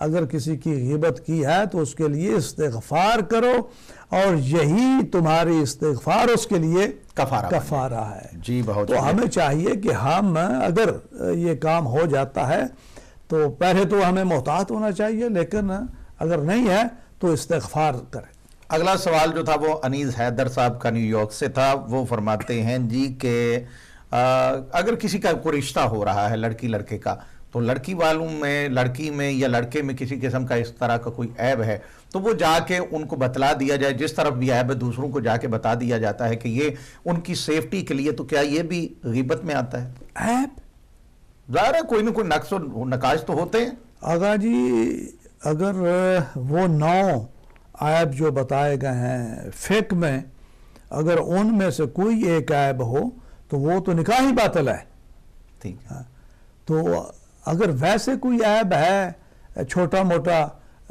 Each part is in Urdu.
اگر کسی کی غیبت کی ہے تو اس کے لیے استغفار کرو، اور یہی تمہاری استغفار اس کے لیے کفارہ ہے۔ جی بہت، تو ہمیں چاہیے کہ ہم اگر یہ کام ہو جاتا ہے تو پہلے تو ہمیں محتاط ہونا چاہیے، لیکن اگر نہیں ہے تو استغفار کریں۔ اگلا سوال جو تھا وہ انیس حیدر صاحب کا نیو یارک سے تھا۔ وہ فرماتے ہیں جی کہ اگر کسی کا کوئی رشتہ ہو رہا ہے لڑکی لڑکے کا، تو لڑکی والوں میں، لڑکی میں یا لڑکے میں کسی قسم کا اس طرح کا کوئی عیب ہے تو وہ جا کے ان کو بتلا دیا جائے، جس طرف بھی عیب ہے دوسروں کو جا کے بتا دیا جاتا ہے کہ یہ ان کی سیفٹی کے لیے، تو کیا یہ بھی غیبت میں آتا ہے؟ عیب ظاہر ہے کوئی نہ کوئی نقص و نقائص تو ہوتے ہیں آغا جی، اگر وہ 9 عیب جو بتائے گئے ہیں فقہ میں، اگر ان میں سے کوئی ایک عیب ہو تو وہ تو نکاح ہی باطل ہے۔ ٹھیک ہے، تو اگر ویسے کوئی عیب ہے چھوٹا موٹا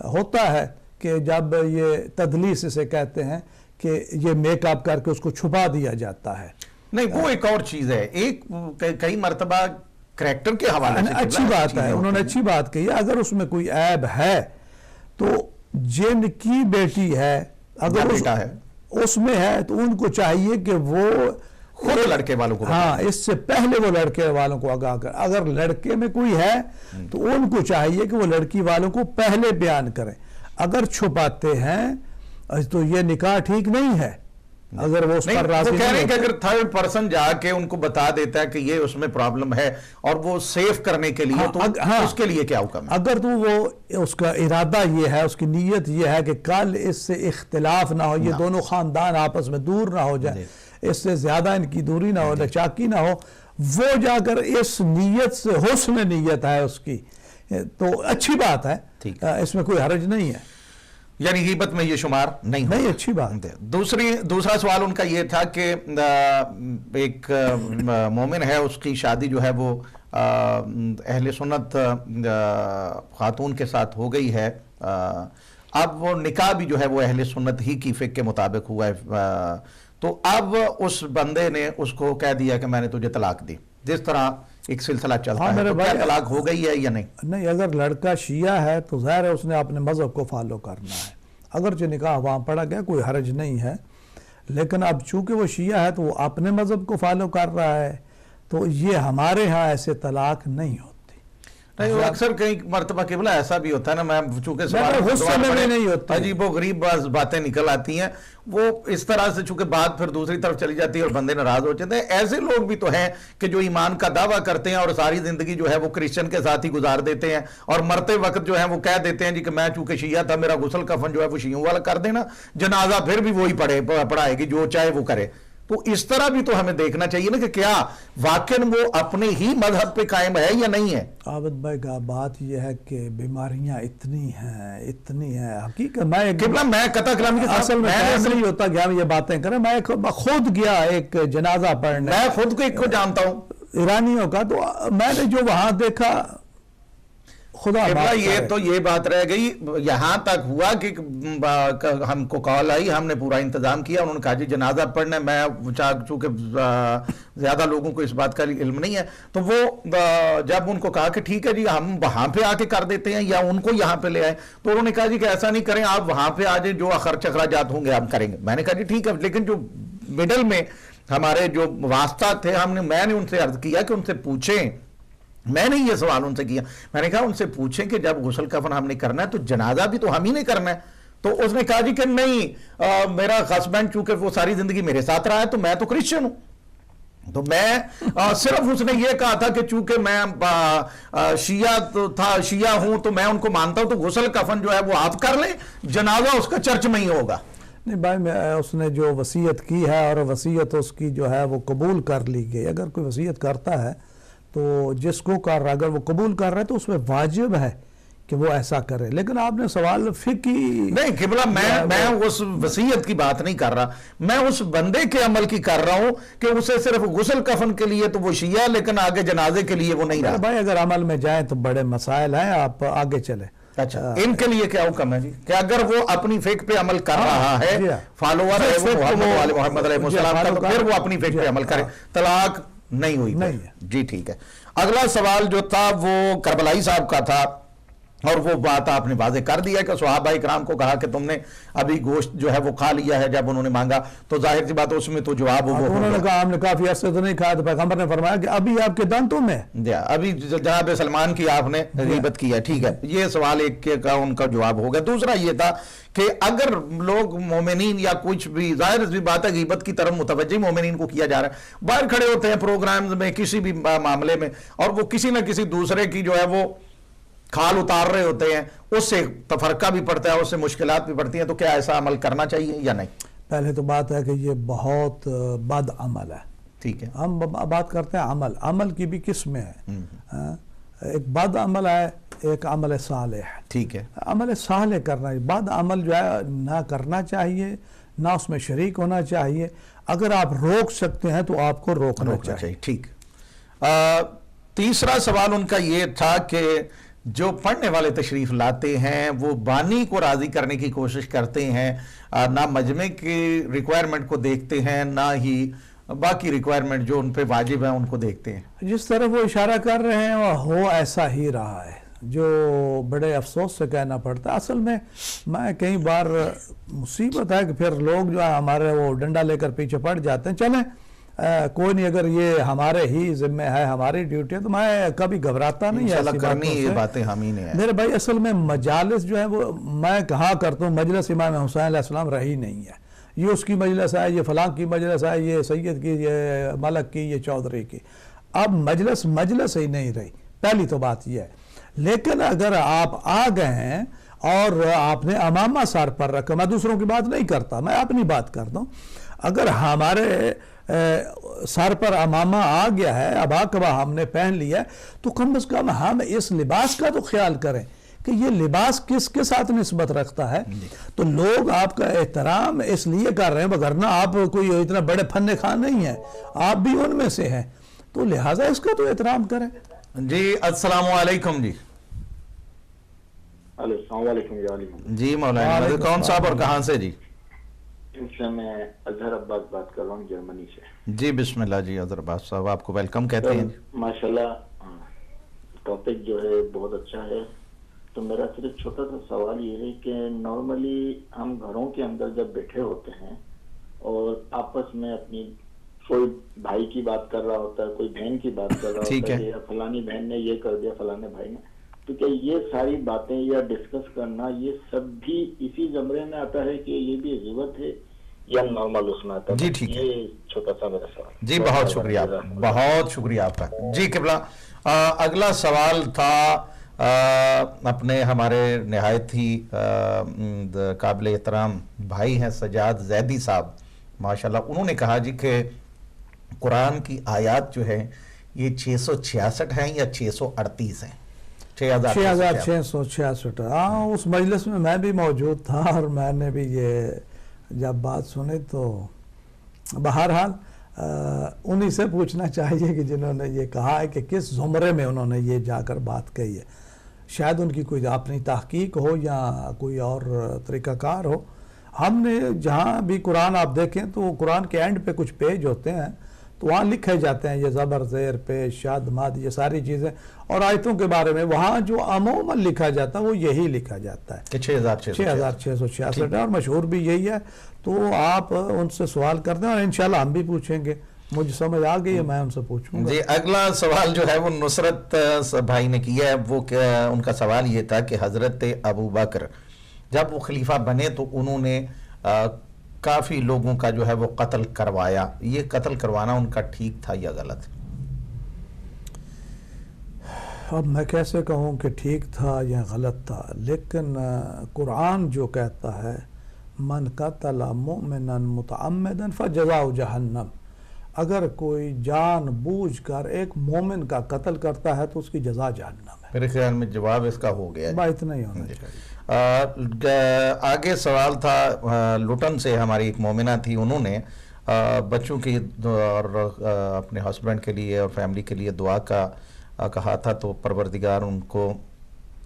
ہوتا ہے کہ جب یہ تدلیس اسے کہتے ہیں کہ یہ میک اپ کر کے اس کو چھپا دیا جاتا ہے، نہیں وہ ایک اور چیز ہے، ایک کئی مرتبہ کریکٹر کے حوالے سے اچھی بات ہے، انہوں نے اچھی بات کہی ہے۔ اگر اس میں کوئی عیب ہے تو جن کی بیٹی ہے اگر اس میں ہے تو ان کو چاہیے کہ وہ خود لڑکے والوں کو ہاں اس سے پہلے وہ لڑکے والوں کو آگاہ کر، اگر لڑکے میں کوئی ہے تو ان کو چاہیے کہ وہ لڑکی والوں کو پہلے بیان کریں۔ اگر چھپاتے ہیں تو یہ نکاح ٹھیک نہیں ہے۔ اگر وہ اس پر راضی نہیں، وہ کہہ رہے ہیں کہ اگر تھرڈ پرسن جا کے ان کو بتا دیتا ہے کہ یہ اس میں پرابلم ہے اور وہ سیف کرنے کے لیے، تو اس کے لیے کیا حکم ہے؟ اگر تو وہ اس کا ارادہ یہ ہے، اس کی نیت یہ ہے کہ کل اس سے اختلاف نہ ہو، یہ دونوں خاندان آپس میں دور نہ ہو جائے، اس سے زیادہ ان کی دوری نہ ہو، لچاکی نہ ہو، وہ جا کر اس نیت سے، حسن نیت ہے اس کی، تو اچھی بات ہے، اس میں کوئی حرج نہیں ہے، یعنی غیبت میں یہ شمار نہیں، اچھی بات ہے۔ دوسرا سوال ان کا یہ تھا کہ ایک مومن ہے، اس کی شادی جو ہے وہ اہل سنت خاتون کے ساتھ ہو گئی ہے، اب وہ نکاح بھی جو ہے وہ اہل سنت ہی کی فقہ کے مطابق ہوا ہے، تو اب اس بندے نے اس کو کہہ دیا کہ میں نے تجھے طلاق دی، جس طرح ایک سلسلہ چلتا ہے، تو کیا طلاق ہو گئی ہے یا نہیں؟ نہیں، اگر لڑکا شیعہ ہے تو ظاہر ہے اس نے اپنے مذہب کو فالو کرنا ہے، اگرچہ نکاح وہاں پڑا گیا کوئی حرج نہیں ہے، لیکن اب چونکہ وہ شیعہ ہے تو وہ اپنے مذہب کو فالو کر رہا ہے، تو یہ ہمارے ہاں ایسے طلاق نہیں ہوتی۔ نہیں، وہ اکثر کئی مرتبہ قبلہ ایسا بھی ہوتا ہے نا، میں چونکہ غصے میں بھی نہیں ہوتا، عجیب و غریب باتیں نکل آتی ہیں، وہ اس طرح سے چونکہ بات پھر دوسری طرف چلی جاتی ہے اور بندے ناراض ہو جاتے ہیں۔ ایسے لوگ بھی تو ہیں کہ جو ایمان کا دعویٰ کرتے ہیں اور ساری زندگی جو ہے وہ کرسچن کے ساتھ ہی گزار دیتے ہیں، اور مرتے وقت جو ہے وہ کہہ دیتے ہیں جی کہ میں چونکہ شیعہ تھا، میرا غسل کفن جو ہے وہ شیعوں والا کر دینا، جنازہ پھر بھی وہی پڑھائے گی، جو چاہے وہ کرے۔ تو اس طرح بھی تو ہمیں دیکھنا چاہیے نا کہ کیا واقعاً وہ اپنے ہی مذہب پہ قائم ہے یا نہیں ہے۔ عابد بھائی کا بات یہ ہے کہ بیماریاں اتنی ہیں حقیقت میں قطع کلامی کے اصل میں نہیں ہوتا کہ ہم یہ باتیں کریں، میں خود گیا ایک جنازہ پڑھنے، میں خود کو ایک کو جانتا ہوں ایرانیوں کا، تو میں نے جو وہاں دیکھا خدا یہ تو یہ بات رہ گئی، یہاں تک ہوا کہ ہم کو کال آئی، ہم نے پورا انتظام کیا، انہوں نے کہا جی جنازہ پڑھنا، میں چونکہ زیادہ لوگوں کو اس بات کا علم نہیں ہے، تو وہ جب ان کو کہا کہ ٹھیک ہے جی ہم وہاں پہ آ کے کر دیتے ہیں یا ان کو یہاں پہ لے آئیں، تو انہوں نے کہا جی کہ ایسا نہیں کریں، آپ وہاں پہ آ جائیں، جو خرچ اخراجات ہوں گے ہم کریں گے۔ میں نے کہا جی ٹھیک ہے، لیکن جو مڈل میں ہمارے جو واسطہ تھے، میں نے ان سے عرض کیا کہ ان سے پوچھیں، میں نے یہ سوال ان سے کیا، میں نے کہا ان سے پوچھیں کہ جب غسل کفن ہم نے کرنا ہے تو جنازہ بھی تو ہم ہی نے کرنا ہے، تو اس نے کہا جی کہ نہیں، میرا ہسبینڈ چونکہ وہ ساری زندگی میرے ساتھ رہا ہے تو میں تو کرسچن ہوں، تو میں صرف اس نے یہ کہا تھا کہ چونکہ میں شیعہ ہوں تو میں ان کو مانتا ہوں، تو غسل کفن جو ہے وہ آپ کر لیں، جنازہ اس کا چرچ میں ہی ہوگا۔ نہیں بھائی، اس نے جو وصیت کی ہے اور وصیت اس کی جو ہے وہ قبول کر لی گئی، اگر کوئی وصیت کرتا ہے تو جس کو کر رہا، اگر وہ قبول کر رہا ہے تو اس میں واجب ہے کہ وہ ایسا کرے، لیکن آپ نے سوال فقہی نہیں قبلہ، میں اس وصیت کی بات نہیں کر رہا، میں اس بندے کے عمل کی کر رہا ہوں کہ اسے صرف غسل کفن کے لیے تو وہ شیعہ، لیکن آگے جنازے کے لیے وہ نہیں رہا۔ بھائی اگر عمل میں جائیں تو بڑے مسائل ہیں، آپ آگے چلیں۔ اچھا، ان کے لیے کیا حکم ہے جی کہ اگر وہ اپنی فقہ پہ عمل کر رہا ہے، فالوور ہے وہ محمد علیہ السلام کا، تو پھر وہ اپنی فقہ پہ عمل کرے، طلاق نہیں ہوئی۔ جی ٹھیک ہے، اگلا سوال جو تھا وہ کربلائی صاحب کا تھا، اور وہ بات آپ نے واضح کر دیا کہ صحابہ اکرام کو کہا کہ تم نے ابھی گوشت جو ہے وہ کھا لیا ہے، جب انہوں نے مانگا تو ظاہر سی بات اس میں تو جواب انہوں نے کہا ہم نے کافی عرصے تو نہیں کھایا، تو پیغمبر نے فرمایا کہ ابھی آپ کے دانتوں میں ابھی جناب سلمان کی آپ نے غیبت کی ہے. ٹھیک ہے، یہ سوال ایک کا ان کا جواب ہو گیا. دوسرا یہ تھا کہ اگر لوگ مومنین یا کچھ بھی، ظاہر سی بات ہے غیبت کی طرف متوجہ مومنین کو کیا جا رہا ہے، باہر کھڑے ہوتے ہیں پروگرامز میں کسی بھی معاملے میں اور وہ کسی نہ کسی دوسرے کی جو ہے وہ کھال اتار رہے ہوتے ہیں، اس سے تفرقہ بھی پڑتا ہے، اس سے مشکلات بھی پڑتی ہیں. تو کیا ایسا عمل کرنا چاہیے یا نہیں؟ پہلے تو بات ہے کہ یہ بہت بد عمل ہے. ٹھیک ہے، ہم بات کرتے ہیں عمل کی بھی قسمیں ہیں. ایک بد عمل ہے، ایک عمل صالح. ٹھیک ہے، عمل صالح کرنا ہے، بد عمل جو ہے نہ کرنا چاہیے، نہ اس میں شریک ہونا چاہیے. اگر آپ روک سکتے ہیں تو آپ کو روکنا چاہیے. ٹھیک. تیسرا سوال ان کا یہ تھا کہ جو پڑھنے والے تشریف لاتے ہیں وہ بانی کو راضی کرنے کی کوشش کرتے ہیں، نہ مجمع کی ریکوائرمنٹ کو دیکھتے ہیں، نہ ہی باقی ریکوائرمنٹ جو ان پہ واجب ہیں ان کو دیکھتے ہیں. جس طرف وہ اشارہ کر رہے ہیں وہ ایسا ہی رہا ہے، جو بڑے افسوس سے کہنا پڑتا ہے. اصل میں کئی بار مصیبت ہے کہ پھر لوگ جو ہے ہمارے وہ ڈنڈا لے کر پیچھے پڑ جاتے ہیں. چلیں کوئی نہیں، اگر یہ ہمارے ہی ذمہ ہے، ہماری ڈیوٹی ہے، تو میں کبھی گھبراتا نہیں ایسی کرنی یہ باتیں ہم ہی نے ہیں. میرے بھائی اصل میں مجالس جو ہے وہ میں کہا کرتا ہوں مجلس امام حسین علیہ السلام رہی نہیں ہے. یہ اس کی مجلس ہے، یہ فلاں کی مجلس ہے، یہ سید کی، یہ ملک کی، یہ چودھری کی. اب مجلس ہی نہیں رہی، پہلی تو بات یہ ہے. لیکن اگر آپ آ گئے ہیں اور آپ نے امامہ سر پر رکھا، میں دوسروں کی بات نہیں کرتا، میں اپنی بات کرتا ہوں. اگر ہمارے سر پر امامہ آ گیا ہے، ابا کبا ہم نے پہن لیا ہے، تو کم از کم ہم اس لباس کا تو خیال کریں کہ یہ لباس کس کے ساتھ نسبت رکھتا ہے. تو لوگ آپ کا احترام اس لیے کر رہے ہیں، وگرنہ آپ کوئی اتنا بڑے فن خان نہیں ہیں، آپ بھی ان میں سے ہیں، تو لہٰذا اس کا تو احترام کریں. جی السلام علیکم. جی السلام علیکم. جی مولانا کون صاحب اور کہاں سے؟ جی میں اظہر عباس بات کر رہا ہوں جرمنی سے. جی بسم اللہ. جی اظہر عباس صاحب آپ کو ویلکم کہتے ہیں. ماشاءاللہ ٹاپک جو ہے بہت اچھا ہے. تو میرا صرف چھوٹا سا سوال یہ ہے کہ نارملی ہم گھروں کے اندر جب بیٹھے ہوتے ہیں اور آپس میں اپنی کوئی بھائی کی بات کر رہا ہوتا ہے، کوئی بہن کی بات کر رہا ہوتا ہے، فلانی بہن نے یہ کر دیا، فلانے بھائی نے، تو کیا یہ ساری باتیں یا ڈسکس کرنا یہ سب بھی اسی زمرے میں آتا ہے کہ یہ بھی غیبت ہے یا نارمل اس میں آتا ہے؟ جی ٹھیک ہے، یہ چھوٹا سا میرا سوال. جی بہت شکریہ، بہت شکریہ آپ کا. جی قبلہ اگلا سوال تھا اپنے ہمارے نہایت ہی قابل احترام بھائی ہیں سجاد زیدی صاحب ماشاءاللہ. انہوں نے کہا جی کہ قرآن کی آیات جو ہے یہ 666 ہیں یا 638 ہیں؟ 6666. ہاں اس مجلس میں بھی موجود تھا اور میں نے بھی یہ جب بات سنی تو بہرحال انہی سے پوچھنا چاہیے کہ جنہوں نے یہ کہا ہے کہ کس زمرے میں انہوں نے یہ جا کر بات کہی ہے. شاید ان کی کوئی اپنی تحقیق ہو یا کوئی اور طریقہ کار ہو. ہم نے جہاں بھی قرآن آپ دیکھیں تو قرآن کے اینڈ پہ کچھ پیج ہوتے ہیں تو وہاں لکھے جاتے ہیں یہ زبر زیر پیش شاد ماد یہ ساری چیزیں، اور آیتوں کے بارے میں وہاں جو عموماً لکھا جاتا ہے وہ یہی لکھا جاتا ہے کہ 6666 ہے اور مشہور بھی یہی ہے. تو آپ ان سے سوال کرتے ہیں اور انشاءاللہ ہم بھی پوچھیں گے. مجھے سمجھ آ گئی ہے، میں ان سے پوچھوں گا. جی اگلا سوال جو ہے وہ نصرت بھائی نے کیا ہے. وہ ان کا سوال یہ تھا کہ حضرت ابو بکر جب وہ خلیفہ بنے تو انہوں نے کافی لوگوں کا جو ہے وہ قتل کروایا، یہ قتل کروانا ان کا ٹھیک تھا یا غلط؟ اب میں کیسے کہوں کہ ٹھیک تھا یا غلط تھا، لیکن قرآن جو کہتا ہے من قتل مؤمنا متعمدا فجزاؤ جہنم، اگر کوئی جان بوجھ کر ایک مومن کا قتل کرتا ہے تو اس کی جزا جہنم ہے. میرے خیال میں جواب اس کا ہو گیا. اتنا ہی ہونا چاہیے. آگے سوال تھا لٹن سے، ہماری ایک مومنہ تھی، انہوں نے بچوں کی اور اپنے ہسبینڈ کے لیے اور فیملی کے لیے دعا کا کہا تھا. تو پروردگار ان کو،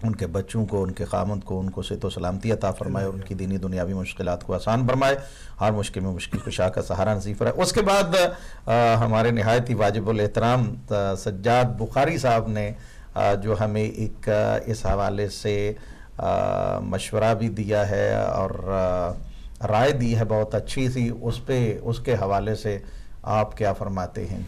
ان کے بچوں کو، ان کے خامند کو، ان کو صحت و سلامتی عطا فرمائے اور ان کی دینی دنیاوی مشکلات کو آسان فرمائے، ہر مشکل میں مشکل کشا کا سہارا نصیب فرمائے. اس کے بعد ہمارے نہایت ہی واجب الاحترام سجاد بخاری صاحب نے جو ہمیں ایک اس حوالے سے مشورہ بھی دیا ہے اور رائے دی ہے بہت اچھی سی، اس کے حوالے سے آپ کیا فرماتے ہیں؟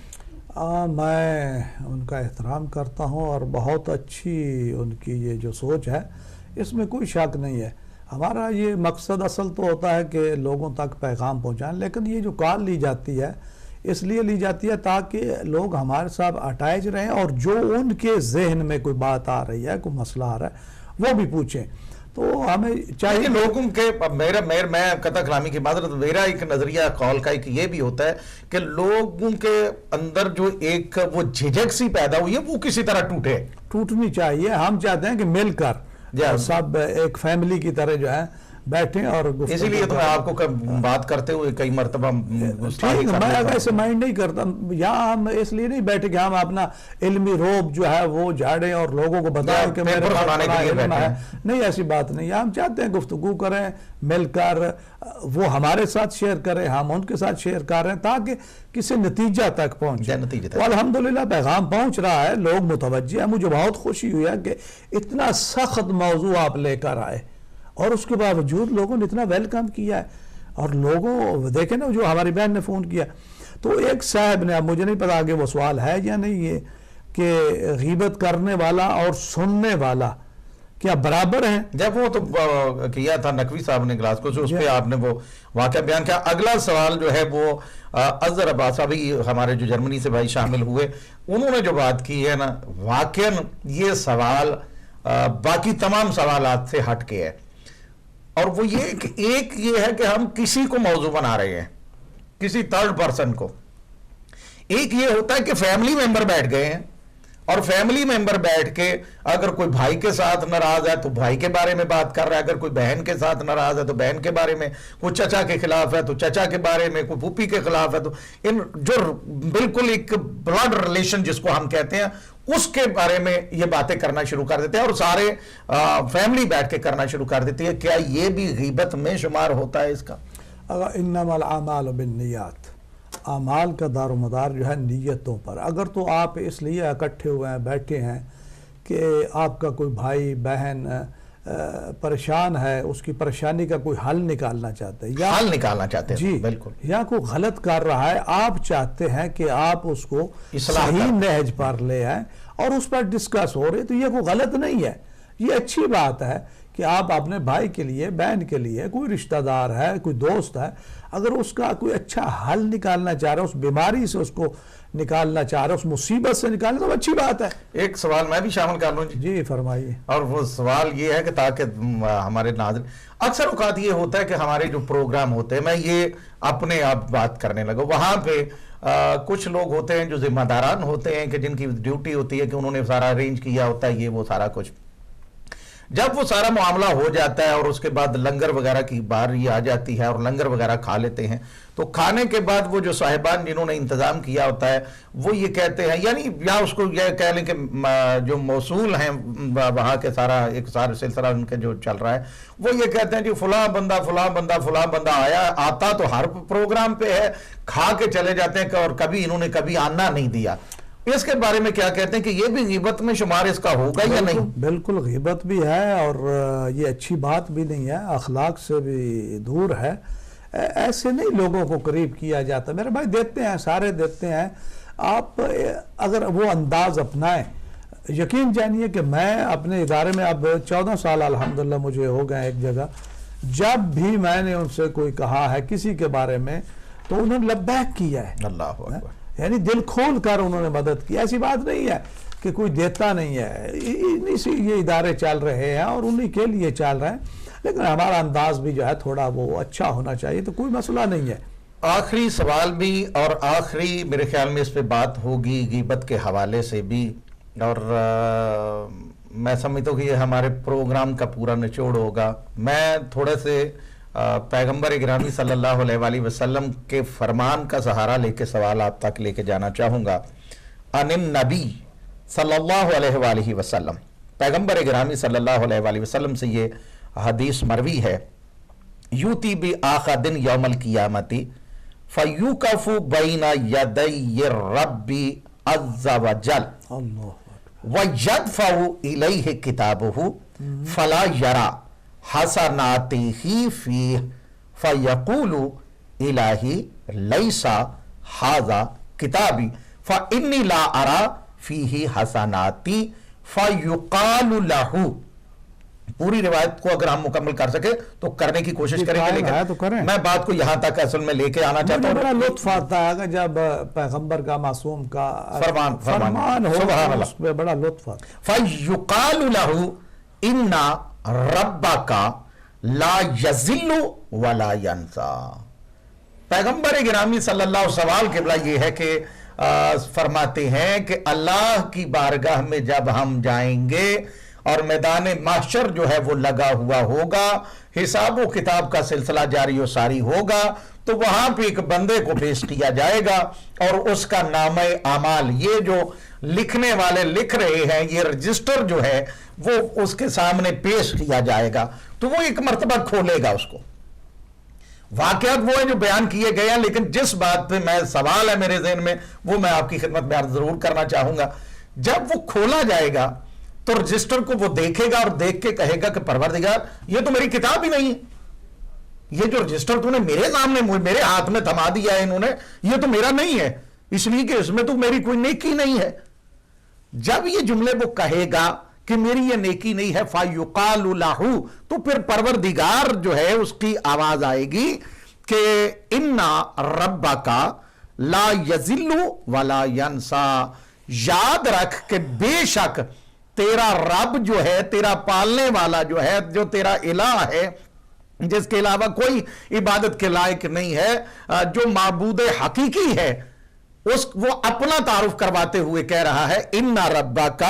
میں ان کا احترام کرتا ہوں اور بہت اچھی ان کی یہ جو سوچ ہے اس میں کوئی شک نہیں ہے. ہمارا یہ مقصد اصل تو ہوتا ہے کہ لوگوں تک پیغام پہنچائیں، لیکن یہ جو کال لی جاتی ہے اس لیے لی جاتی ہے تاکہ لوگ ہمارے ساتھ اٹیچ رہیں اور جو ان کے ذہن میں کوئی بات آ رہی ہے، کوئی مسئلہ آ رہا ہے وہ بھی پوچھیں. تو ہمیں چاہیے لوگوں کے میں قطع کلامی کی معذرت، میرا ایک نظریہ قول کا ایک یہ بھی ہوتا ہے کہ لوگوں کے اندر جو ایک وہ جھجک سی پیدا ہوئی ہے وہ کسی طرح ٹوٹنی چاہیے. ہم چاہتے ہیں کہ مل کر سب ایک فیملی کی طرح جو ہے بیٹھیں اور اسی لیے تو میں آپ کو بات کرتے ہوئے کئی مرتبہ میں ایسے مائنڈ نہیں کرتا. یہاں ہم اس لیے نہیں بیٹھے کہ ہم اپنا علمی روب جو ہے وہ جھاڑیں اور لوگوں کو بتائیں کہ میرے پاس علم ہے. نہیں، ایسی بات نہیں. ہم چاہتے ہیں گفتگو کریں مل کر، وہ ہمارے ساتھ شیئر کریں، ہم ان کے ساتھ شیئر کر رہے ہیں تاکہ کسی نتیجہ تک پہنچے. الحمدللہ پیغام پہنچ رہا ہے، لوگ متوجہ ہیں. مجھے بہت خوشی ہوئی ہے کہ اتنا سخت موضوع آپ لے کر آئے اور اس کے باوجود لوگوں نے اتنا ویلکم کیا ہے. اور لوگوں دیکھیں نا، جو ہماری بہن نے فون کیا تو ایک صاحب نے، اب مجھے نہیں پتا آگے وہ سوال ہے یا نہیں، یہ کہ غیبت کرنے والا اور سننے والا کیا برابر ہیں؟ جب وہ تو کیا تھا نقوی صاحب نے گلاس کو، اس پہ آپ نے وہ واقعہ بیان کیا. اگلا سوال جو ہے وہ اظہر عباس ابھی ہمارے جو جرمنی سے بھائی شامل ہوئے، انہوں نے جو بات کی ہے نا، واقعاً یہ سوال باقی تمام سوالات سے ہٹ کے ہے. اور وہ یہ کہ ایک یہ ہے کہ ہم کسی کو موضوع بنا رہے ہیں، کسی تھرڈ پرسن کو. ایک یہ ہوتا ہے کہ فیملی ممبر بیٹھ گئے ہیں اور فیملی ممبر بیٹھ کے اگر کوئی بھائی کے ساتھ ناراض ہے تو بھائی کے بارے میں بات کر رہا ہے، اگر کوئی بہن کے ساتھ ناراض ہے تو بہن کے بارے میں، کوئی چچا کے خلاف ہے تو چچا کے بارے میں، کوئی پھوپھی کے خلاف ہے تو ان جو بالکل ایک بلڈ ریلیشن جس کو ہم کہتے ہیں اس کے بارے میں یہ باتیں کرنا شروع کر دیتے ہیں اور سارے فیملی بیٹھ کے کرنا شروع کر دیتی ہے. کیا یہ بھی غیبت میں شمار ہوتا ہے اس کا؟ انما الاعمال بالنیات، اعمال کا دار و مدار جو ہے نیتوں پر. اگر تو آپ اس لیے اکٹھے ہوئے ہیں، بیٹھے ہیں کہ آپ کا کوئی بھائی بہن پریشان ہے، اس کی پریشانی کا کوئی حل نکالنا چاہتے ہیں، حل نکالنا چاہتے ہیں، جی بالکل، یا کوئی غلط کر رہا ہے، آپ چاہتے ہیں کہ آپ اس کو صحیح نہج پر لے آئیں اور اس پر ڈسکس ہو رہے، تو یہ کوئی غلط نہیں ہے. یہ اچھی بات ہے کہ آپ اپنے بھائی کے لیے، بہن کے لیے، کوئی رشتہ دار ہے، کوئی دوست ہے، اگر اس کا کوئی اچھا حل نکالنا چاہ رہا ہے، اس بیماری سے اس کو نکالنا چاہ رہا ہے، اس مصیبت سے نکالنا، تو اچھی بات ہے. ایک سوال میں بھی شامل کر لوں جی فرمائیے. اور وہ سوال یہ ہے کہ تاکہ ہمارے ناظرین، اکثر اوقات یہ ہوتا ہے کہ ہمارے جو پروگرام ہوتے ہیں، میں یہ اپنے آپ بات کرنے لگا، وہاں پہ کچھ لوگ ہوتے ہیں جو ذمہ داران ہوتے ہیں کہ جن کی ڈیوٹی ہوتی ہے کہ انہوں نے سارا ارینج کیا ہوتا ہے، یہ وہ سارا کچھ. جب وہ سارا معاملہ ہو جاتا ہے اور اس کے بعد لنگر وغیرہ کی باری آ جاتی ہے اور لنگر وغیرہ کھا لیتے ہیں، تو کھانے کے بعد وہ جو صاحبان جنہوں نے انتظام کیا ہوتا ہے وہ یہ کہتے ہیں، یعنی یا اس کو یہ کہہ لیں کہ جو موصول ہیں وہاں کے سارا ایک سارا سلسلہ ان کے جو چل رہا ہے، وہ یہ کہتے ہیں جی فلاں بندہ آیا، آتا تو ہر پروگرام پہ ہے، کھا کے چلے جاتے ہیں اور کبھی انہوں نے کبھی آنا نہیں دیا. اس کے بارے میں کیا کہتے ہیں کہ یہ بھی غیبت میں شمار اس کا ہوگا یا نہیں؟ بالکل غیبت بھی ہے اور یہ اچھی بات بھی نہیں ہے، اخلاق سے بھی دور ہے. ایسے نہیں لوگوں کو قریب کیا جاتا. میرے بھائی دیتے ہیں، سارے دیتے ہیں. آپ اگر وہ انداز اپنائیں، یقین جانیے کہ میں اپنے ادارے میں اب 14 سال الحمدللہ مجھے ہو گئے ایک جگہ، جب بھی میں نے ان سے کوئی کہا ہے کسی کے بارے میں تو انہوں نے لبیک کیا ہے. اللہ اکبر. یعنی دل کھول کر انہوں نے مدد کی. ایسی بات نہیں ہے کہ کوئی دیتا نہیں ہے، انہی سے یہ ادارے چل رہے ہیں اور انہی کے لیے چل رہے ہیں، لیکن ہمارا انداز بھی جو ہے تھوڑا وہ اچھا ہونا چاہیے، تو کوئی مسئلہ نہیں ہے. آخری سوال بھی اور آخری میرے خیال میں اس پہ بات ہوگی غیبت کے حوالے سے بھی، اور میں سمجھتا ہوں کہ یہ ہمارے پروگرام کا پورا نچوڑ ہوگا. میں تھوڑے سے پیغمبر گرامی صلی اللہ علیہ وآلہ وسلم کے فرمان کا سہارا لے کے سوال آپ تک لے کے جانا چاہوں گا. ان النبی صلی اللہ علیہ وآلہ وسلم، پیغمبر گرامی صلی اللہ علیہ وآلہ وسلم سے یہ حدیث مروی ہے، یوتی بی آخر دن یوم القیامتی فیوکف بین یدی ربی عز و جل. وَيَدْفَعُ إِلَيْهِ كِتَابُهُ فَلَا يَرَى حَسَنَاتِهِ فِيهِ فَيَقُولُ إِلَٰهِ لَيْسَ هَذَا كِتَابِي فَإِنِّي لَا أَرَى فِيهِ حَسَنَاتِي فَيُقَالُ لَهُ. پوری روایت کو اگر ہم مکمل کر سکے تو کرنے کی کوشش کریں گے، لیکن میں بات کو یہاں تک اصل میں لے کے آنا چاہتا ہوں. بڑا لطف آتا ہے جب پیغمبر کا معصوم کا فرمان ہو، اس میں بڑا لطف آتا ہے. فَيُقَالُ لَهُ إِنَّ رَبَّكَ لَا يَزِلُّ وَلَا يَنْسَى. پیغمبر گرامی صلی اللہ علیہ سوال قبلہ یہ ہے کہ فرماتے ہیں کہ اللہ کی بارگاہ میں جب ہم جائیں گے اور میدان محشر جو ہے وہ لگا ہوا ہوگا، حساب و کتاب کا سلسلہ جاری و ساری ہوگا، تو وہاں پہ ایک بندے کو پیش کیا جائے گا اور اس کا نامہ اعمال، یہ جو لکھنے والے لکھ رہے ہیں، یہ رجسٹر جو ہے وہ اس کے سامنے پیش کیا جائے گا. تو وہ ایک مرتبہ کھولے گا اس کو. واقعات وہ ہیں جو بیان کیے گئے ہیں، لیکن جس بات پہ میں سوال ہے میرے ذہن میں وہ میں آپ کی خدمت میں عرض ضرور کرنا چاہوں گا. جب وہ کھولا جائے گا تو رجسٹر کو وہ دیکھے گا اور دیکھ کے کہے گا کہ پروردگار یہ تو میری کتاب ہی نہیں ہے، یہ جو رجسٹر تو نے میرے سامنے میرے ہاتھ میں تھما دیا ہے انہوں نے، یہ تو میرا نہیں ہے، اس لیے کہ اس میں تو میری کوئی نیکی نہیں ہے. جب یہ جملے وہ کہے گا کہ میری یہ نیکی نہیں ہے، فَيُقَالُ لَهُ، تو پھر پروردگار جو ہے اس کی آواز آئے گی کہ اِنَّ رَبَّكَ لَا يَزِلُّ وَلَا يَنْسَى. یاد رکھ کہ بے شک تیرا رب جو ہے، تیرا پالنے والا جو ہے، جو تیرا الہ ہے، جس کے علاوہ کوئی عبادت کے لائق نہیں ہے، جو معبود حقیقی ہے، وہ اپنا تعارف کرواتے ہوئے کہہ رہا ہے اِنَّ رَبَّكَ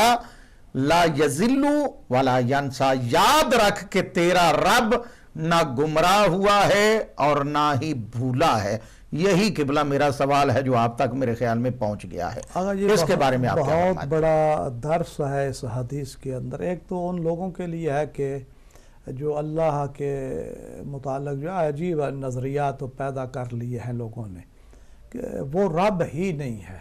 لا یزل ولا ینسا. یاد رکھ کہ تیرا رب نہ گمراہ ہوا ہے اور نہ ہی بھولا ہے. یہی قبلہ میرا سوال ہے جو آپ تک میرے خیال میں پہنچ گیا ہے. اس کے بارے میں آپ کیا بہت بڑا درس ہے اس حدیث کے اندر. ایک تو ان لوگوں کے لیے ہے کہ جو اللہ کے متعلق جو عجیب نظریات پیدا کر لیے ہیں لوگوں نے کہ وہ رب ہی نہیں ہے،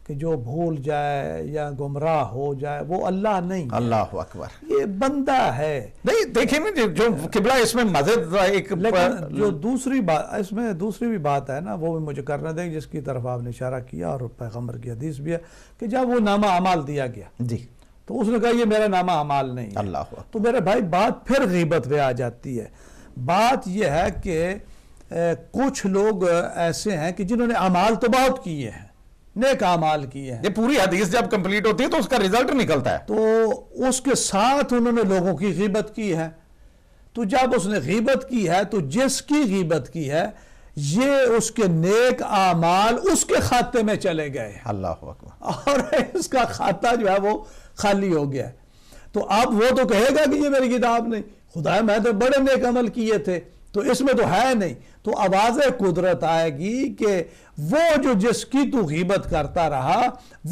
کہ جو بھول جائے یا گمراہ ہو جائے وہ اللہ نہیں ہے، اللہ اکبر، یہ بندہ ہے. نہیں دیکھیں نا جو قبلہ اس میں مزید ایک، لیکن جو دوسری بات اس میں دوسری بھی بات ہے نا، وہ بھی مجھے کرنا دیں جس کی طرف آپ نے اشارہ کیا اور پیغمبر کی حدیث بھی ہے کہ جب وہ نامہ اعمال دیا گیا جی تو اس نے کہا یہ میرا نامہ اعمال نہیں ہے. اللہ اکبر. تو میرے بھائی بات پھر غیبت پہ آ جاتی ہے. بات یہ ہے کہ کچھ لوگ ایسے ہیں کہ جنہوں نے اعمال تو بہت کیے ہیں، نیک اعمال کیے ہیں، یہ پوری حدیث جب کمپلیٹ ہوتی ہے تو اس کا رزلٹ نکلتا ہے، تو اس کے ساتھ انہوں نے لوگوں کی غیبت کی ہے. تو جب اس نے غیبت کی ہے تو جس کی غیبت کی ہے یہ اس کے نیک اعمال اس کے کھاتے میں چلے گئے ہیں. اللہ اکبر. اور اس کا کھاتا جو ہے وہ خالی ہو گیا ہے. تو اب وہ تو کہے گا کہ یہ میری کتاب نہیں، خدا میں تو بڑے نیک عمل کیے تھے تو اس میں تو ہے نہیں. تو آواز قدرت آئے گی کہ وہ جو جس کی تو غیبت کرتا رہا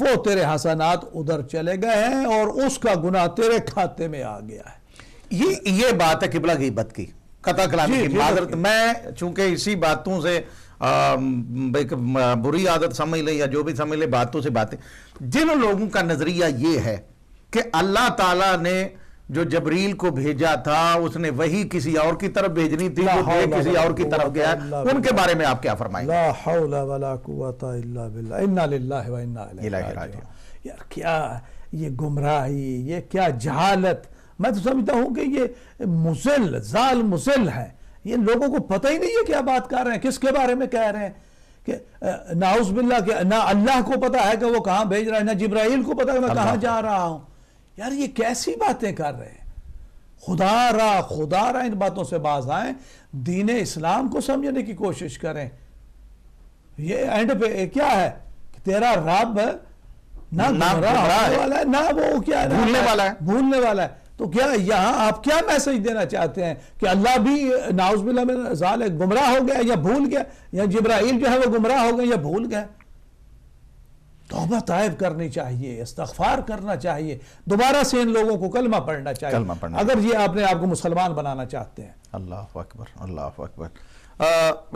وہ تیرے حسنات ادھر چلے گئے ہیں اور اس کا گناہ تیرے کھاتے میں آ گیا ہے. یہ بات ہے قبلہ غیبت کی، قطع کلامی کی معذرت. میں چونکہ اسی باتوں سے ایک بری عادت سمجھ لے یا جو بھی سمجھ لے، باتوں سے باتیں، جن لوگوں کا نظریہ یہ ہے کہ اللہ تعالیٰ نے جو جبریل کو بھیجا تھا اس نے وہی کسی اور کی طرف بھیجنی تھی، وہ کسی اور کی طرف گیا، ان کے بارے میں آپ کیا فرمائیں گے؟ لا حول ولا قوت الا باللہ، انا للہ و انا الیہ راجعون. یار کیا یہ گمراہی، یہ کیا جہالت. میں تو سمجھتا ہوں کہ یہ مضل ضال مضل ہے. یہ لوگوں کو پتہ ہی نہیں ہے کیا بات کر رہے ہیں، کس کے بارے میں کہہ رہے ہیں. کہ نعوذ باللہ کہ نہ اللہ کو پتہ ہے کہ وہ کہاں بھیج رہا ہے، نہ جبرائیل کو پتہ ہے میں کہاں جا رہا ہوں. یار یہ کیسی باتیں کر رہے ہیں. خدا را ان باتوں سے باز آئیں، دین اسلام کو سمجھنے کی کوشش کریں. یہ اینڈ پہ کیا ہے کہ تیرا رب نہ گمراہ ہونے والا ہے، نہ وہ کیا بھولنے والا ہے. تو کیا یہاں آپ کیا میسج دینا چاہتے ہیں کہ اللہ بھی نعوذ باللہ من ذالک گمراہ ہو گیا یا بھول گیا، یا جبرائیل جو ہے وہ گمراہ ہو گئے یا بھول گئے؟ توبہ طائب کرنی چاہیے، استغفار کرنا چاہیے، دوبارہ سے ان لوگوں کو کلمہ پڑھنا چاہیے اگر یہ اپنے آپ کو مسلمان بنانا چاہتے ہیں۔ اللہ اکبر، اللہ اکبر۔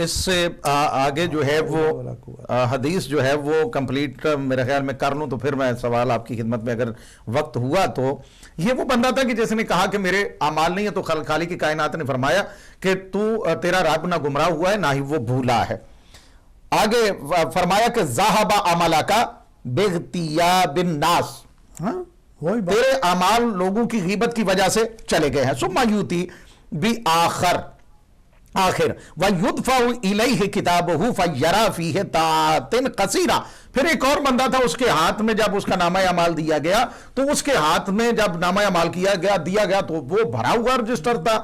اس سے آگے جو ہے وہ حدیث جو ہے وہ کمپلیٹ میرے خیال میں کر لوں تو پھر میں سوال آپ کی خدمت میں اگر وقت ہوا تو یہ وہ بندہ تھا کہ جیسے نے کہا کہ میرے اعمال نہیں ہے، تو خالق کی کائنات نے فرمایا کہ تیرا رب نہ گمراہ ہوا ہے نہ ہی وہ بھولا ہے۔ آگے فرمایا کہ ذاہب عملک باغتیاب الناس، تیرے اعمال لوگوں کی غیبت کی وجہ سے چلے گئے ہیں۔ ثم یؤتی بآخر، آخر وَيُدْفَعُ إِلَيْهِ كِتَابُهُ فَيَرَى فِيهِ طَاعَةً قَصِيرًا، پھر ایک اور بندہ تھا، اس کے ہاتھ میں جب اس کا نامہ اعمال دیا گیا تو اس کے ہاتھ میں جب نامہ اعمال دیا گیا تو وہ بھرا ہوا رجسٹر تھا۔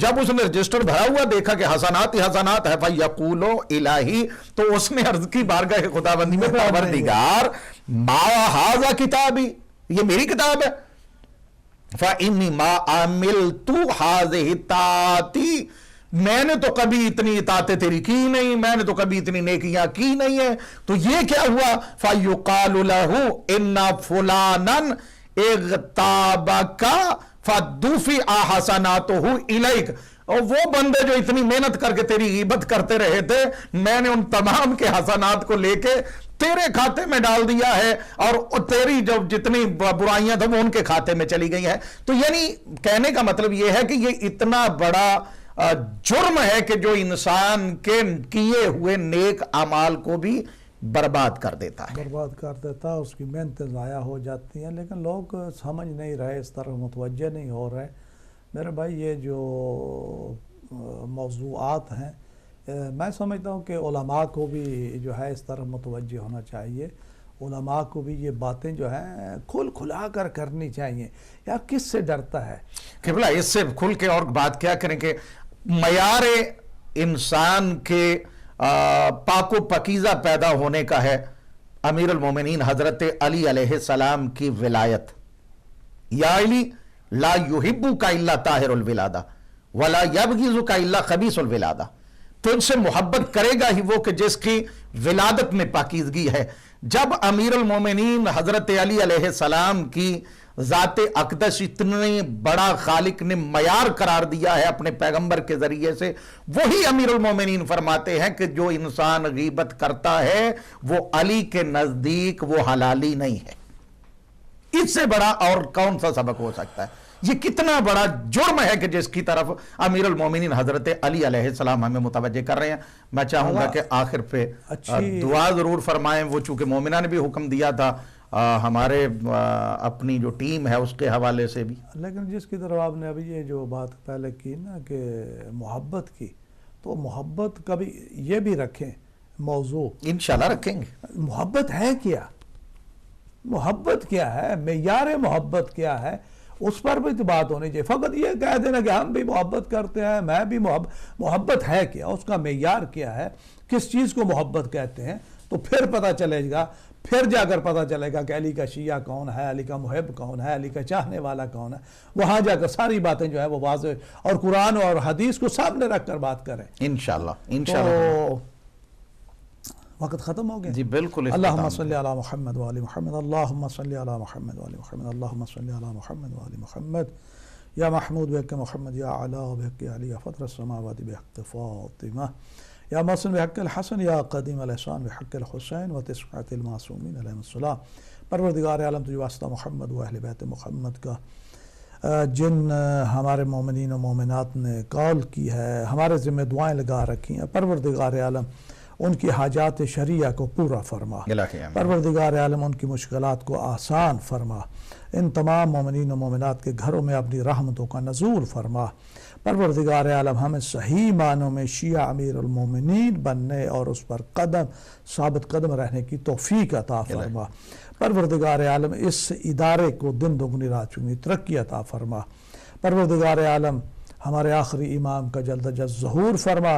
جب اس نے رجسٹر بھرا ہوا دیکھا کہ حسنات ہی حسنات ہے، فَيَقُولُ إِلَٰهِ، تو اس نے عرض کی بارگاہ خداوندی میں، پروردگار مَا هَٰذَا کتابی، یہ میری کتاب ہے، فَإِنِّي مَا عَمِلْتُ هَٰذِهِ الطَّاعَةِ، میں نے تو کبھی اتنی اطاعتیں تیری کی نہیں، میں نے تو کبھی اتنی نیکیاں کی نہیں ہیں، تو یہ کیا ہوا؟ فَيُقَالُ لَهُ إِنَّ فُلَانًا اغتابَكَ فَدُفِعَ حَسَنَاتُهُ إِلَيْكَ، اور وہ بندے جو اتنی محنت کر کے تیری غیبت کرتے رہے تھے، میں نے ان تمام کے حسنات کو لے کے تیرے کھاتے میں ڈال دیا ہے، اور تیری جو جتنی برائیاں تھیں وہ ان کے کھاتے میں چلی گئی ہیں۔ تو یعنی کہنے کا مطلب یہ ہے کہ یہ اتنا بڑا جرم ہے کہ جو انسان کے کیے ہوئے نیک اعمال کو بھی برباد کر دیتا ہے، برباد کر دیتا ہے، اس کی محنتیں ضائع ہو جاتی ہیں، لیکن لوگ سمجھ نہیں رہے، اس طرح متوجہ نہیں ہو رہے۔ میرے بھائی یہ جو موضوعات ہیں میں سمجھتا ہوں کہ علماء کو بھی جو ہے اس طرح متوجہ ہونا چاہیے، علماء کو بھی یہ باتیں جو ہیں کھلا کر کرنی چاہیے۔ یار کس سے ڈرتا ہے کہ بلا اس سے کھل کے اور بات کیا کریں کہ معیار انسان کے پاک و پاکیزہ پیدا ہونے کا ہے امیر المومنین حضرت علی علیہ السلام کی ولایت۔ یا علی لا یحبک الا طاہر الولادہ ولا یبغضک الا خبیث الولادہ، تو ان سے محبت کرے گا ہی وہ کہ جس کی ولادت میں پاکیزگی ہے۔ جب امیر المومنین حضرت علی علیہ السلام کی ذات اقدس اتنے بڑا خالق نے معیار قرار دیا ہے اپنے پیغمبر کے ذریعے سے، وہی امیر المومنین فرماتے ہیں کہ جو انسان غیبت کرتا ہے وہ علی کے نزدیک وہ حلالی نہیں ہے۔ اس سے بڑا اور کون سا سبق ہو سکتا ہے؟ یہ کتنا بڑا جرم ہے کہ جس کی طرف امیر المومنین حضرت علی علیہ السلام ہمیں متوجہ کر رہے ہیں۔ میں چاہوں گا کہ آخر پہ دعا ضرور فرمائیں، وہ چونکہ مومنہ نے بھی حکم دیا تھا، ہمارے اپنی جو ٹیم ہے اس کے حوالے سے بھی۔ لیکن جس کی طرف آپ نے ابھی یہ جو بات پہلے کی نا کہ محبت کی، تو محبت کبھی یہ بھی رکھیں موضوع، انشاءاللہ رکھیں گے۔ محبت ہے کیا؟ محبت کیا ہے؟ معیار محبت کیا ہے؟ اس پر بھی تو بات ہونی چاہیے۔ فقط یہ کہہ دینا کہ ہم بھی محبت کرتے ہیں، میں بھی محبت ہے کیا؟ اس کا معیار کیا ہے؟ کس چیز کو محبت کہتے ہیں؟ تو پھر پتہ چلے گا، پھر جا کر پتہ چلے گا کہ علی کا شیعہ کون ہے، علی کا محب کون ہے، علی کا چاہنے والا کون ہے۔ وہاں جا کر ساری باتیں جو ہے وہ واضح اور قرآن اور حدیث کو سامنے رکھ کر بات کریں انشاءاللہ۔ تو وقت ختم ہو گیا جی بالکل۔ اللہم صلی علی محمد وآل محمد، اللہم صلی علی محمد وآل محمد، اللہم صلی علی محمد وآل محمد، یا محمود بحق محمد، یا علا بحق علی، فطر السماوات بحق فاطمہ، یا محسن بحق الحسن، یا قدیم الاحسان بحق الحسین، و تسعۃ المعصومین علیہم السلام۔ پروردگار عالم تجھ واسطہ محمد و اہل بیت محمد کا جن ہمارے مومنین و مومنات نے قول کی ہے، ہمارے ذمہ دعائیں لگا رکھی ہیں، پروردگار عالم ان کی حاجات شرعیہ کو پورا فرما، پروردگار عالم ان کی مشکلات کو آسان فرما، ان تمام مومنین و مومنات کے گھروں میں اپنی رحمتوں کا نزول فرما، پروردگار عالم ہمیں صحیح معنوں میں شیعہ امیر المومنین بننے اور اس پر ثابت قدم رہنے کی توفیق عطا فرما، پروردگار عالم اس ادارے کو دن دگنی رات چگنی ترقی عطا فرما، پروردگار عالم ہمارے آخری امام کا جلد از جلد ظہور فرما،